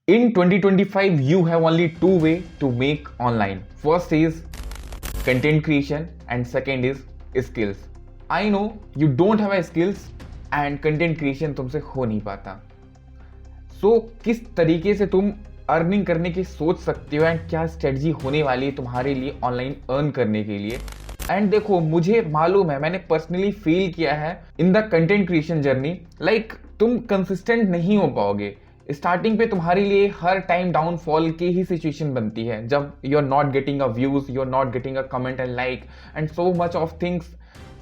In 2025, you have only two way to make online. First is content creation and second is skills. I know you don't have a skills and content creation तुमसे हो नहीं पाता. So किस तरीके से तुम earning करने की सोच सकते हो एंड क्या स्ट्रेटजी होने वाली है तुम्हारे लिए ऑनलाइन अर्न करने के लिए. एंड देखो, मुझे मालूम है, मैंने पर्सनली फील किया है in the content creation journey. Like तुम कंसिस्टेंट नहीं हो पाओगे. स्टार्टिंग पे तुम्हारे लिए हर टाइम डाउनफॉल की ही सिचुएशन बनती है जब you are not getting a views, you are not getting a comment and like and so much of things.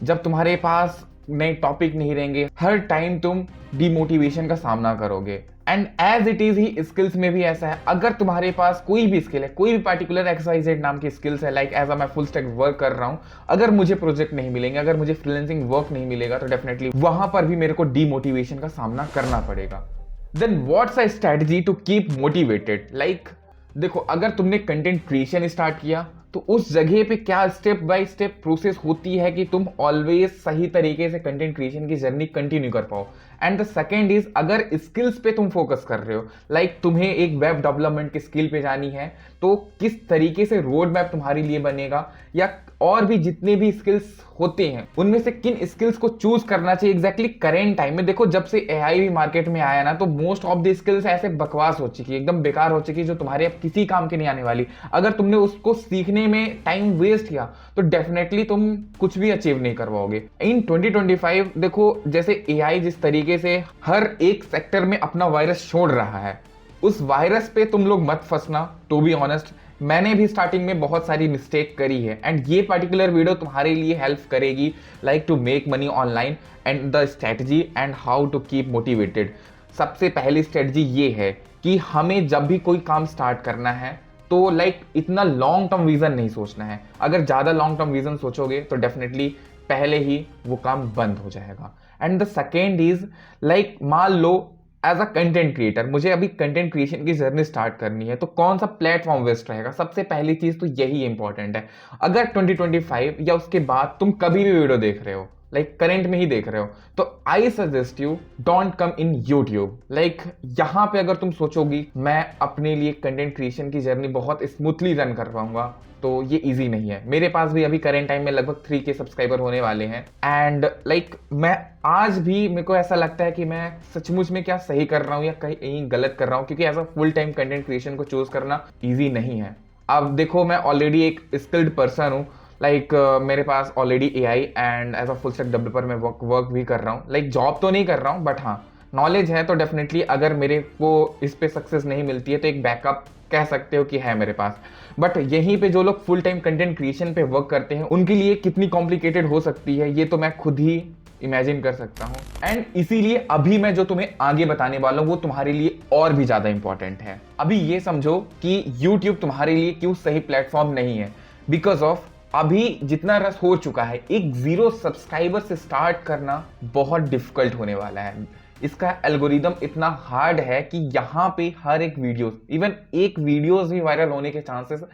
जब तुम्हारे पास नए टॉपिक नहीं रहेंगे, हर टाइम तुम डिमोटिवेशन का सामना करोगे. एंड एज इट इज ही स्किल्स में भी ऐसा है. अगर तुम्हारे पास कोई भी स्किल है, कोई भी पार्टिकुलर XYZ नाम की स्किल्स है, लाइक एज मैं फुल स्टैक वर्क कर रहा हूं, अगर मुझे प्रोजेक्ट नहीं मिलेंगे, अगर मुझे फ्रीलांसिंग वर्क नहीं मिलेगा, तो डेफिनेटली वहां पर भी मेरे को डिमोटिवेशन का सामना करना पड़ेगा. Then what's a strategy to keep motivated. Like देखो, अगर तुमने कंटेंट क्रिएशन स्टार्ट किया तो उस जगह पे क्या स्टेप बाय स्टेप प्रोसेस होती है कि तुम ऑलवेज सही तरीके से कंटेंट क्रिएशन की जर्नी कंटिन्यू कर पाओ. एंड द सेकेंड इज, अगर स्किल्स पे तुम फोकस कर रहे हो, लाइक तुम्हें एक वेब डेवलपमेंट की स्किल पे जानी है, तो किस तरीके से रोड मैप तुम्हारे लिए बनेगा, या और भी जितने भी स्किल्स होते हैं उनमें से किन स्किल्स को चूज करना चाहिए एग्जैक्टली करेंट टाइम में. देखो, जब से AI भी मार्केट में आया ना, तो मोस्ट ऑफ द स्किल्स ऐसे बकवास हो चुकी है, एकदम बेकार हो चुकी है, जो तुम्हारे अब किसी काम के नहीं आने वाली. अगर तुमने उसको सीखने में टाइम वेस्ट किया तो डेफिनेटली तुम कुछ भी अचीव नहीं कर पाओगे. इन 2025 देखो, जैसे AI जिस तरीके से हर एक सेक्टर में अपना वायरस छोड़ रहा है, उस वायरस पे तुम लोग मत फंसना. टू बी ऑनेस्ट, मैंने भी स्टार्टिंग में बहुत सारी मिस्टेक करी है एंड ये पर्टिकुलर वीडियो तुम्हारे लिए हेल्प करेगी, like to make money online and the strategy and how to keep motivated. सबसे पहली स्ट्रेटजी ये है कि हमें जब भी कोई काम स्टार्ट करना है तो लाइक इतना लॉन्ग टर्म विजन नहीं सोचना है. अगर ज़्यादा लॉन्ग टर्म विजन सोचोगे तो डेफिनेटली पहले ही वो काम बंद हो जाएगा. And the second is, like मान लो एज अ कंटेंट क्रिएटर मुझे अभी कंटेंट क्रिएशन की जर्नी स्टार्ट करनी है, तो कौन सा प्लेटफॉर्म बेस्ट रहेगा. सबसे पहली चीज तो यही इंपॉर्टेंट है. अगर 2025 या उसके बाद तुम कभी भी वीडियो देख रहे हो, लाइक करंट में ही देख रहे हो, तो I suggest you don't come in YouTube. Like यहाँ पे अगर तुम सोचोगी मैं अपने लिए कंटेंट क्रिएशन की जर्नी बहुत स्मूथली रन कर पाऊंगा, तो ये इजी नहीं है. मेरे पास भी अभी करेंट टाइम में लगभग 3K सब्सक्राइबर होने वाले हैं एंड लाइक मैं आज भी, मेरे को ऐसा लगता है कि मैं सचमुच में क्या सही कर रहा हूँ या कहीं गलत कर रहा हूँ, क्योंकि as a full time content creation को चूज करना इजी नहीं है. अब देखो, मैं ऑलरेडी एक स्किल्ड पर्सन हूँ. लाइक मेरे पास already AI and as a full stack developer मैं वर्क भी कर रहा हूँ. लाइक जॉब तो नहीं कर रहा हूँ, बट हाँ नॉलेज है. तो डेफिनेटली अगर मेरे को इस पे सक्सेस नहीं मिलती है तो एक बैकअप कह सकते हो कि है मेरे पास. बट यहीं पे जो लोग फुल टाइम कंटेंट क्रिएशन पे वर्क करते हैं उनके लिए कितनी कॉम्प्लिकेटेड हो सकती है, ये तो मैं खुद ही इमेजिन कर सकता हूँ. एंड इसीलिए अभी मैं जो तुम्हें आगे बताने वाला हूँ वो तुम्हारे लिए और भी ज्यादा इंपॉर्टेंट है. अभी ये समझो कि YouTube तुम्हारे लिए क्यों सही प्लेटफॉर्म नहीं है. बिकॉज ऑफ अभी जितना रस हो चुका है, एक 0 सब्सक्राइबर से स्टार्ट करना बहुत डिफिकल्ट होने वाला है. इसका एल्गोरिदम इतना हार्ड है कि यहाँ पे हर एक वीडियो, इवन एक वीडियोस भी वायरल होने के चांसेस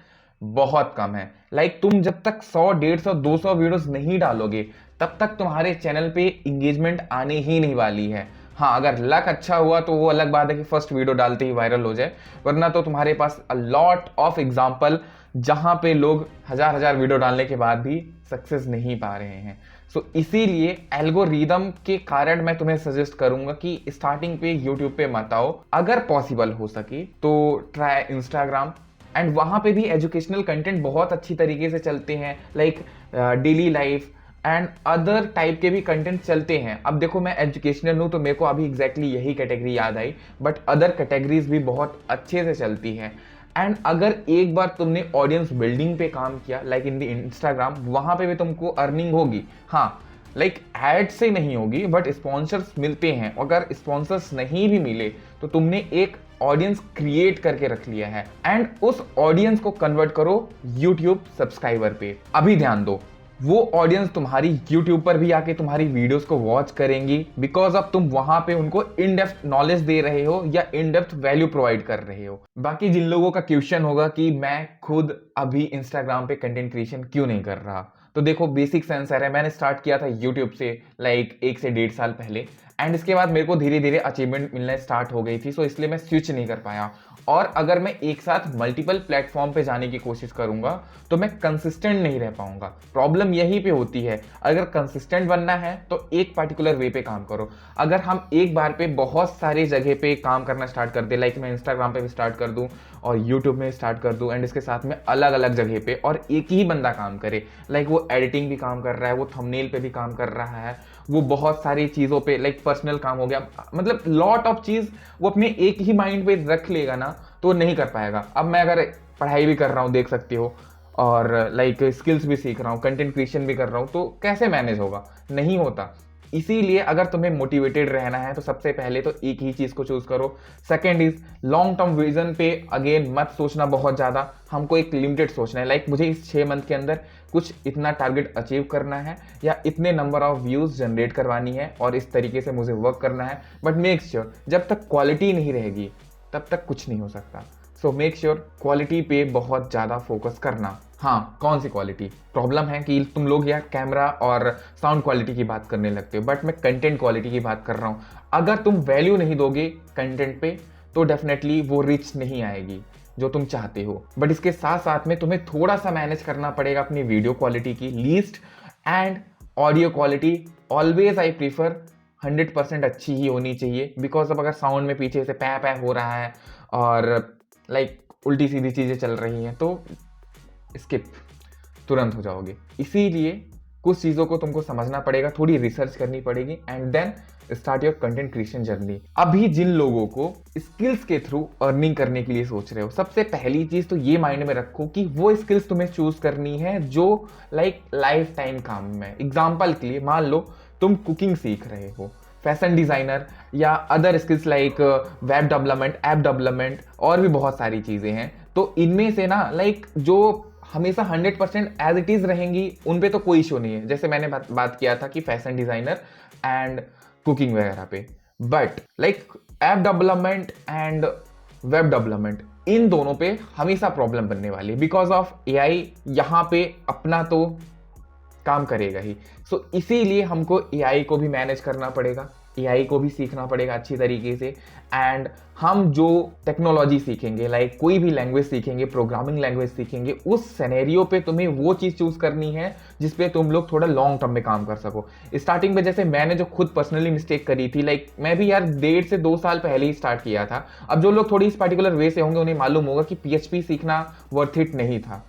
बहुत कम है. लाइक तुम जब तक 100, 150, 200 वीडियोस नहीं डालोगे तब तक तुम्हारे चैनल पे इंगेजमेंट आने ही नहीं वाली है. हाँ, अगर लक अच्छा हुआ तो वो अलग बात है कि फर्स्ट वीडियो डालते ही वायरल हो जाए, वरना तो तुम्हारे पास अ लॉट ऑफ एग्जाम्पल जहां पे लोग हजार वीडियो डालने के बाद भी सक्सेस नहीं पा रहे हैं. सो इसीलिए एल्गोरिदम के कारण मैं तुम्हें सजेस्ट करूंगा कि स्टार्टिंग पे यूट्यूब पे मत आओ. अगर पॉसिबल हो सके तो ट्राई इंस्टाग्राम, एंड वहां पे भी एजुकेशनल कंटेंट बहुत अच्छी तरीके से चलते हैं, like daily life and other type के भी कंटेंट चलते हैं. अब देखो, मैं एजुकेशनल हूँ तो मेरे को अभी एग्जैक्टली यही कैटेगरी याद आई, बट अदर कैटेगरीज भी बहुत अच्छे से चलती हैं. एंड अगर एक बार तुमने ऑडियंस बिल्डिंग पे काम किया, लाइक इन द इंस्टाग्राम, वहां पे भी तुमको अर्निंग होगी. हाँ, लाइक एड से नहीं होगी, बट स्पॉन्सर्स मिलते हैं. अगर स्पॉन्सर्स नहीं भी मिले तो तुमने एक ऑडियंस क्रिएट करके रख लिया है एंड उस ऑडियंस को कन्वर्ट करो यूट्यूब सब्सक्राइबर पे. अभी ध्यान दो, वो ऑडियंस तुम्हारी YouTube पर भी आके तुम्हारी वीडियोस को वॉच करेंगी, बिकॉज अब तुम वहां पे उनको इन डेप्थ नॉलेज दे रहे हो या इन डेप्थ वैल्यू प्रोवाइड कर रहे हो. बाकी जिन लोगों का क्वेश्चन होगा कि मैं खुद अभी इंस्टाग्राम पे कंटेंट क्रिएशन क्यों नहीं कर रहा, तो देखो बेसिक आंसर है, मैंने स्टार्ट किया था यूट्यूब से लाइक 1 से 1.5 साल पहले एंड इसके बाद मेरे को धीरे धीरे अचीवमेंट मिलने स्टार्ट हो गई थी, सो इसलिए मैं स्विच नहीं कर पाया। और अगर मैं एक साथ मल्टीपल प्लेटफॉर्म पे जाने की कोशिश करूंगा तो मैं कंसिस्टेंट नहीं रह पाऊंगा। प्रॉब्लम यहीं पे होती है, अगर कंसिस्टेंट बनना है तो एक पर्टिकुलर वे पे काम करो। अगर हम एक बार पे बहुत सारी जगह पे काम करना स्टार्ट कर दे, लाइक मैं इंस्टाग्राम पे भी स्टार्ट कर दूं और यूट्यूब में स्टार्ट कर दूं एंड इसके साथ में अलग अलग जगह पे, और एक ही बंदा काम करे, लाइक वो एडिटिंग भी काम कर रहा है, वो थंबनेल पे भी काम कर रहा है, वो बहुत सारी चीज़ों पे लाइक पर्सनल काम हो गया, मतलब लॉट ऑफ चीज़ वो अपने एक ही माइंड पे रख लेगा ना तो नहीं कर पाएगा। अब मैं अगर पढ़ाई भी कर रहा हूँ, देख सकते हो, और लाइक स्किल्स भी सीख रहा हूँ, कंटेंट क्रिएशन भी कर रहा हूँ, तो कैसे मैनेज होगा? नहीं होता। इसीलिए अगर तुम्हें मोटिवेटेड रहना है तो सबसे पहले तो एक ही चीज़ को चूज करो। Second is long term vision पे अगेन मत सोचना बहुत ज़्यादा, हमको एक लिमिटेड सोचना है, लाइक मुझे इस 6 मंथ के अंदर कुछ इतना टारगेट अचीव करना है या इतने नंबर ऑफ व्यूज जनरेट करवानी है और इस तरीके से मुझे वर्क करना है। बट मेक श्योर जब तक क्वालिटी नहीं रहेगी तब तक कुछ नहीं हो सकता। सो मेक श्योर क्वालिटी पे बहुत ज़्यादा फोकस करना। हाँ, कौन सी क्वालिटी? प्रॉब्लम है कि तुम लोग यार कैमरा और साउंड क्वालिटी की बात करने लगते हो, बट मैं कंटेंट क्वालिटी की बात कर रहा हूँ। अगर तुम वैल्यू नहीं दोगे कंटेंट पे तो डेफिनेटली वो रिच नहीं आएगी जो तुम चाहते हो। बट इसके साथ साथ में तुम्हें थोड़ा सा मैनेज करना पड़ेगा अपनी वीडियो क्वालिटी की least, and audio quality always I prefer 100% अच्छी ही होनी चाहिए। बिकॉज अब अगर साउंड में पीछे से पै पै हो रहा है और लाइक उल्टी सीधी चीज़ें चल रही हैं तो स्किप तुरंत हो जाओगे। इसीलिए कुछ चीज़ों को तुमको समझना पड़ेगा, थोड़ी रिसर्च करनी पड़ेगी and then start your content creation journey. अभी जिन लोगों को स्किल्स के थ्रू अर्निंग करने के लिए सोच रहे हो, सबसे पहली चीज़ तो ये माइंड में रखो कि वो स्किल्स तुम्हें चूज करनी है जो लाइक लाइफ टाइम काम में। एग्जाम्पल के लिए मान लो तुम कुकिंग सीख रहे हो, फैशन डिज़ाइनर या other skills like web development, app development और भी बहुत सारी चीज़ें हैं। तो इनमें से ना लाइक जो हमेशा 100% एज इट इज़ रहेंगी उन पे तो कोई इशू नहीं है, जैसे मैंने बात किया था कि फैशन डिज़ाइनर एंड कुकिंग वगैरह पे। But like app development and web development, इन दोनों पे हमेशा प्रॉब्लम बनने वाली है बिकॉज ऑफ एआई यहाँ पे अपना तो काम करेगा ही। सो इसीलिए हमको एआई को भी मैनेज करना पड़ेगा, एआई को भी सीखना पड़ेगा अच्छी तरीके से। एंड हम जो टेक्नोलॉजी सीखेंगे, लाइक कोई भी लैंग्वेज सीखेंगे, प्रोग्रामिंग लैंग्वेज सीखेंगे, उस सिनेरियो पे तुम्हें वो चीज़ चूज करनी है जिसपे तुम लोग थोड़ा लॉन्ग टर्म में काम कर सको। स्टार्टिंग में जैसे मैंने जो खुद पर्सनली मिस्टेक करी थी, लाइक मैं भी यार 1.5 से 2 साल पहले ही स्टार्ट किया था। अब जो लोग थोड़ी इस पर्टिकुलर वे से होंगे उन्हें मालूम होगा कि PHP सीखना वर्थ इट नहीं था,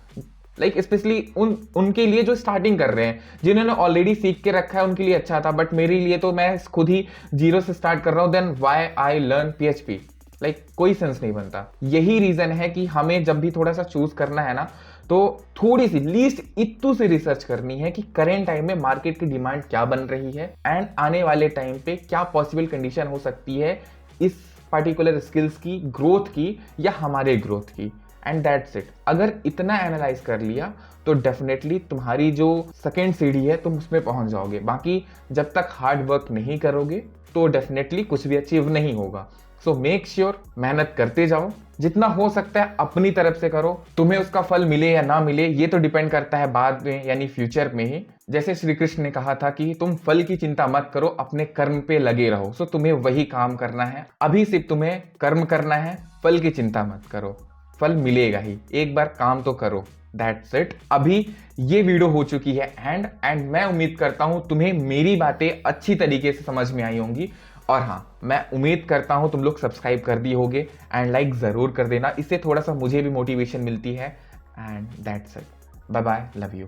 लाइक स्पेशली उनके लिए जो स्टार्टिंग कर रहे हैं, जिन्होंने ऑलरेडी सीख के रखा है उनके लिए अच्छा था। बट मेरे लिए तो मैं खुद ही 0 से स्टार्ट कर रहा हूँ, then why I learn PHP, like कोई सेंस नहीं बनता। यही रीजन है कि हमें जब भी थोड़ा सा चूज करना है ना तो थोड़ी सी लीस्ट इतू से रिसर्च करनी है कि करेंट टाइम में मार्केट की डिमांड क्या बन रही है एंड आने वाले टाइम पे क्या पॉसिबल कंडीशन हो सकती है इस पर्टिकुलर स्किल्स की ग्रोथ की या हमारे ग्रोथ की, एंड दैट्स इट। अगर इतना एनालाइज कर लिया तो डेफिनेटली तुम्हारी जो सेकेंड सीढ़ी है तुम उसमें पहुंच जाओगे। बाकी जब तक हार्ड वर्क नहीं करोगे तो डेफिनेटली कुछ भी अचीव नहीं होगा। सो मेक श्योर मेहनत करते जाओ, जितना हो सकता है अपनी तरफ से करो। तुम्हें उसका फल मिले या ना मिले ये तो डिपेंड करता है बाद में, यानी फ्यूचर में ही। जैसे श्री कृष्ण ने कहा था कि तुम फल की चिंता मत करो, अपने कर्म पे लगे रहो। सो तुम्हें वही काम करना है, अभी सिर्फ तुम्हें कर्म करना है, फल की चिंता मत करो, फल मिलेगा ही। एक बार काम तो करो, दैट्स इट। अभी ये वीडियो हो चुकी है एंड मैं उम्मीद करता हूं तुम्हें मेरी बातें अच्छी तरीके से समझ में आई होंगी। और हाँ, मैं उम्मीद करता हूं तुम लोग सब्सक्राइब कर दिए होगे एंड लाइक जरूर कर देना, इससे थोड़ा सा मुझे भी मोटिवेशन मिलती है। And that's it, bye bye, love you.